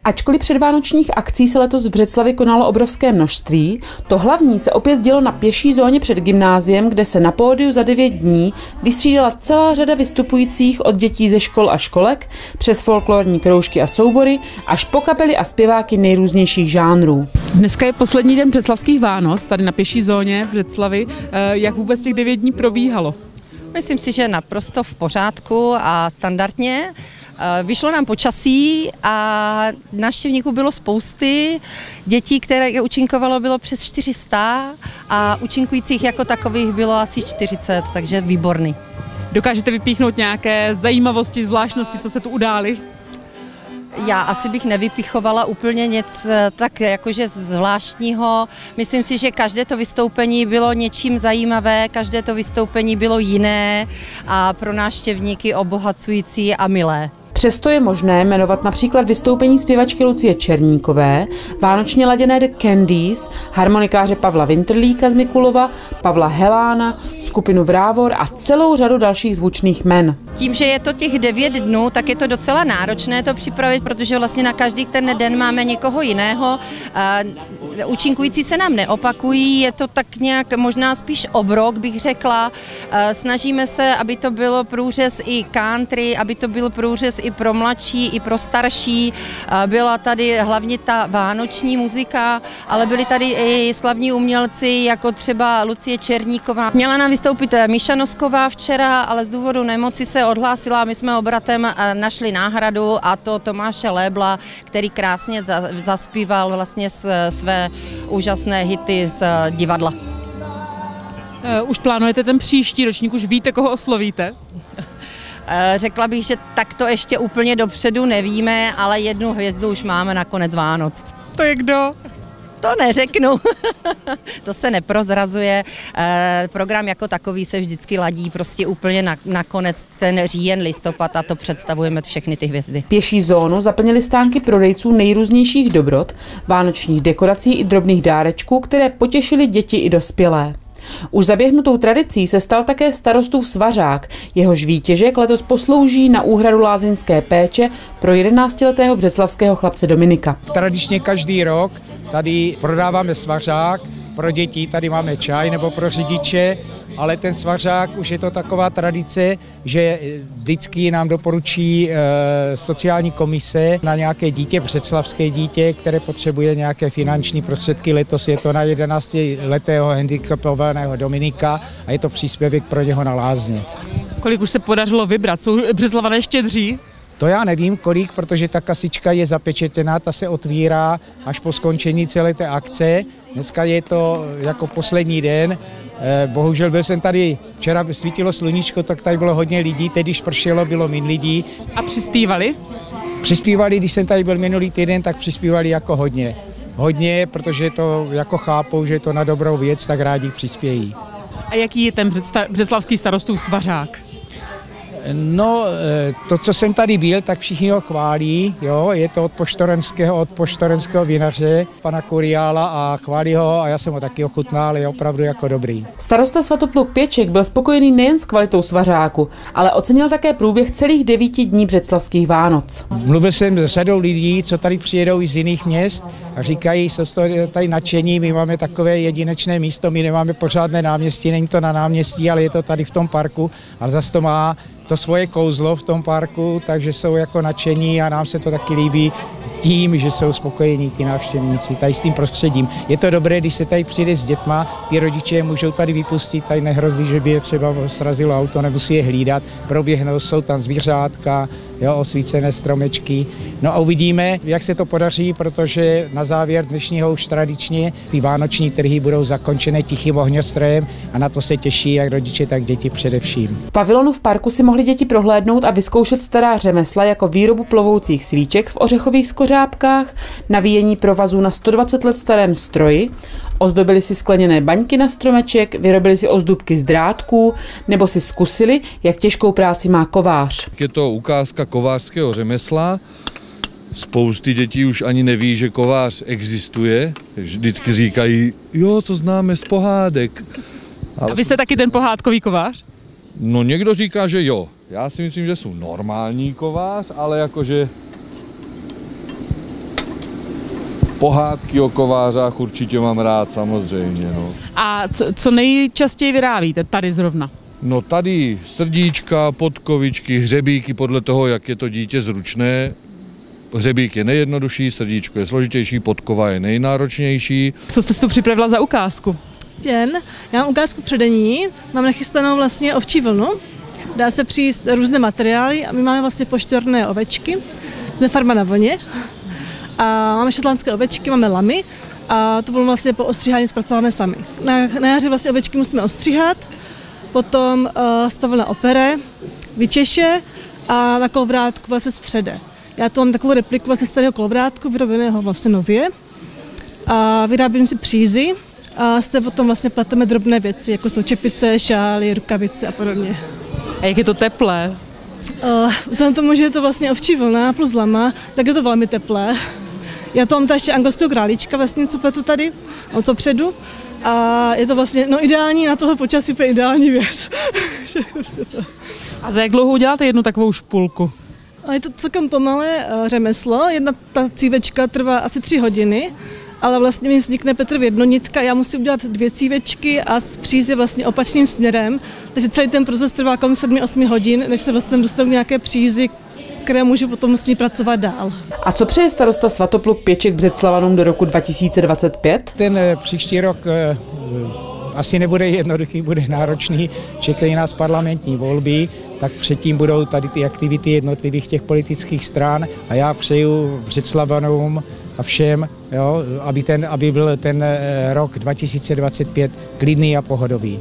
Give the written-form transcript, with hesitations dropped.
Ačkoliv předvánočních akcí se letos v Břeclavi konalo obrovské množství, to hlavní se opět dělo na pěší zóně před gymnáziem, kde se na pódiu za 9 dní vystřídala celá řada vystupujících od dětí ze škol a školek, přes folklorní kroužky a soubory, až po kapely a zpěváky nejrůznějších žánrů. Dneska je poslední den břeclavských Vánoc, tady na pěší zóně v Břeclavi. Jak vůbec těch 9 dní probíhalo? Myslím si, že naprosto v pořádku a standardně. Vyšlo nám počasí a návštěvníků bylo spousty. Dětí, které účinkovalo, bylo přes 400 a účinkujících jako takových bylo asi 40, takže výborný. Dokážete vypíchnout nějaké zajímavosti, zvláštnosti, co se tu udály? Já asi bych nevypichovala úplně nic tak jakože zvláštního. Myslím si, že každé to vystoupení bylo něčím zajímavé, každé to vystoupení bylo jiné a pro návštěvníky obohacující a milé. Přesto je možné jmenovat například vystoupení zpěvačky Lucie Černíkové, vánočně laděné The Candies, harmonikáře Pavla Winterlíka z Mikulova, Pavla Helána, skupinu Vrávor a celou řadu dalších zvučných jmen. Tím, že je to těch 9 dnů, tak je to docela náročné to připravit, protože vlastně na každý ten den máme někoho jiného. Účinkující se nám neopakují, je to tak nějak možná spíš obrok, bych řekla. Snažíme se, aby to bylo průřez i country, aby to byl průřez i pro mladší, i pro starší. Byla tady hlavně ta vánoční muzika, ale byli tady i slavní umělci, jako třeba Lucie Černíková. Měla nám vystoupit Míša Nosková včera, ale z důvodu nemoci se odhlásila. My jsme obratem našli náhradu, a to Tomáše Lébla, který krásně zaspíval vlastně své úžasné hity z divadla. Už plánujete ten příští ročník, už víte, koho oslovíte? Řekla bych, že takto ještě úplně dopředu nevíme, ale jednu hvězdu už máme na konec Vánoc. To je kdo? To neřeknu, to se neprozrazuje. Program jako takový se vždycky ladí prostě úplně na konec, ten říjen, listopad, a to představujeme všechny ty hvězdy. Pěší zónu zaplnily stánky prodejců nejrůznějších dobrot, vánočních dekorací i drobných dárečků, které potěšily děti i dospělé. Už zaběhnutou tradicí se stal také starostův svařák, jehož výtěžek letos poslouží na úhradu lázeňské péče pro 11letého břeclavského chlapce Dominika. Tradičně každý rok tady prodáváme svařák, pro děti tady máme čaj nebo pro řidiče, ale ten svařák už je to taková tradice, že vždycky nám doporučí sociální komise na nějaké dítě, břeclavské dítě, které potřebuje nějaké finanční prostředky. Letos je to na 11letého handicapovaného Dominika a je to příspěvek pro něho na lázně. Kolik už se podařilo vybrat? Jsou Břeclavané štědří? To já nevím kolik, protože ta kasička je zapečetěná, ta se otvírá až po skončení celé té akce. Dneska je to jako poslední den. Bohužel byl jsem tady, včera svítilo sluníčko, tak tady bylo hodně lidí, teď když pršelo, bylo méně lidí. A přispívali? Přispívali, když jsem tady byl minulý týden, tak přispívali jako hodně. Hodně, protože to jako chápou, že je to na dobrou věc, tak rádi přispějí. A jaký je ten břeclavský starostův svařák? No, to, co jsem tady byl, tak všichni ho chválí, jo, je to od poštorenského vinaře, pana Kuriála, a chválí ho a já jsem ho taky ochutnal, je opravdu jako dobrý. Starosta Svatopluk Pěček byl spokojený nejen s kvalitou svařáku, ale ocenil také průběh celých 9 dní břeclavských Vánoc. Mluvil jsem s řadou lidí, co tady přijedou i z jiných měst a říkají, jsou tady nadšení, my máme takové jedinečné místo, my nemáme pořádné náměstí, není to na náměstí, ale je to tady v tom parku, ale zase to má to svoje kouzlo v tom parku, takže jsou jako nadšení a nám se to taky líbí tím, že jsou spokojení ty návštěvníci tady s tím prostředím. Je to dobré, když se tady přijde s dětma, ty rodiče můžou tady vypustit, tady nehrozí, že by je třeba srazilo auto, nemusí je hlídat, proběhnou, jsou tam zvířátka, jo, osvícené stromečky. No a uvidíme, jak se to podaří, protože na závěr dnešního už tradičně ty vánoční trhy budou zakončené tichým ohňostrojem a na to se těší jak rodiče, tak děti především. V pavilonu v parku si mohli děti prohlédnout a vyzkoušet stará řemesla jako výrobu plovoucích svíček v ořechových skořápkách, navíjení provazů na 120 let starém stroji, ozdobili si skleněné baňky na stromeček, vyrobili si ozdůbky z drátků nebo si zkusili, jak těžkou práci má kovář. Je to ukázka kovářského řemesla. Spousty dětí už ani neví, že kovář existuje. Vždycky říkají, jo, to známe z pohádek. A vy jste taky ten pohádkový kovář? No někdo říká, že jo. Já si myslím, že jsou normální kovář, ale jakože Pohádky o kovářách určitě mám rád, samozřejmě. No. A co nejčastěji vyrábíte tady zrovna? No tady srdíčka, podkovičky, hřebíky podle toho, jak je to dítě zručné. Hřebík je nejjednodušší, srdíčko je složitější, podkova je nejnáročnější. Co jste si tu připravila za ukázku? Já mám ukázku předení, mám nachystanou vlastně ovčí vlnu. Dá se přijít různé materiály a my máme vlastně pošťorné ovečky. Jsme farma na vlně. A máme šotlandské ovečky, máme lamy a to vlnu vlastně po ostříhání zpracováme sami. Na jaře vlastně ovečky musíme ostříhat, potom ta vlna opere, vyčeše a na kolovrátku vlastně zpřede. Já tu mám takovou repliku vlastně starého kolovrátku, vyrobeného vlastně nově. A vyrábím si přízy a z té potom vlastně pleteme drobné věci, jako jsou čepice, šály, rukavice a podobně. A jak je to teplé? Vzhledem tomu, že je to vlastně ovčí vlna plus lama, tak je to velmi teplé. Já to mám ještě anglického králíčka vlastně, co pletu tady, od to předu. A je to vlastně ideální na tohle počasí, úplně ideální věc. A za jak dlouho uděláte jednu takovou špulku? Je to celkem pomalé řemeslo, jedna ta cívečka trvá asi 3 hodiny, ale vlastně mi vznikne Petr jednonitka, já musím udělat 2 cívečky a z přízy vlastně opačným směrem, takže celý ten proces trvá kolem 7-8 hodin, než se vlastně dostanu k nějaké přízi, které můžu potom s ní pracovat dál. A co přeje starosta Svatopluk Pěček Břeclavanům do roku 2025? Ten příští rok asi nebude jednoduchý, bude náročný, čekají nás parlamentní volby, tak předtím budou tady ty aktivity jednotlivých těch politických stran a já přeju Břeclavanům a všem, jo, aby byl ten rok 2025 klidný a pohodový.